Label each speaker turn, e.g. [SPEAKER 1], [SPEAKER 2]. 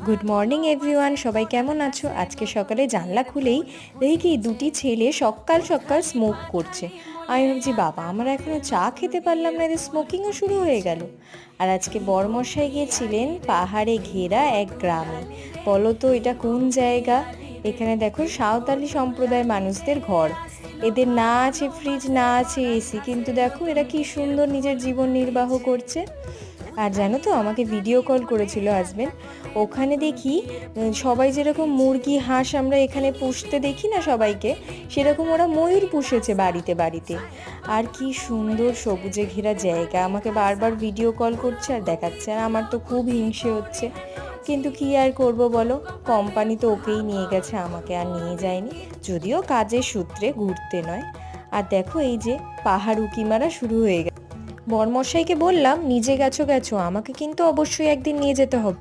[SPEAKER 1] Good morning everyone, সবাই কেমন আছো? আজকে সকালে জানলা খুলেই দেখি কি দুটি ছেলে সকাল সকাল স্মোক করছে। আমি ভাবছি বাবা, আমরা এখনো চা খেতে পারলাম না, এদের স্মোকিংও শুরু হয়ে গেল। আর আজকে বরমশাই গিয়েছিলেন পাহাড়ে ঘেরা এক গ্রামে। বলো তো এটা কোন জায়গা? এখানে দেখো সাঁওতালি সম্প্রদায়ের মানুষদের ঘর। এদের না আছে ফ্রিজ, না আছে এসি, কিন্তু দেখো এরা কি সুন্দর নিজের জীবন নির্বাহ করছে। আর জানো তো, আমাকে ভিডিও কল করেছিল হাজবেন্ড। ওখানে দেখি সবাই যেরকম মুরগি হাঁস আমরা এখানে পুষতে দেখি না সবাইকে, সেরকম ওরা ময়ূর পুষেছে বাড়িতে বাড়িতে। আর কি সুন্দর সবুজে ঘেরা জায়গা, আমাকে বারবার ভিডিও কল করছে আর দেখাচ্ছে, আর আমার তো খুব হিংসে হচ্ছে। কিন্তু কি আর করব বলো, কোম্পানি তো ওকেই নিয়ে গেছে, আমাকে আর নিয়ে যায়নি, যদিও কাজের সূত্রে, ঘুরতে নয়। আর দেখো এই যে পাহাড় উঁকি মারা শুরু হয়ে গেছে। বরমশাইকে বললাম, নিজে গেছো গেছো, আমাকে কিন্তু অবশ্যই একদিন নিয়ে যেতে হবে।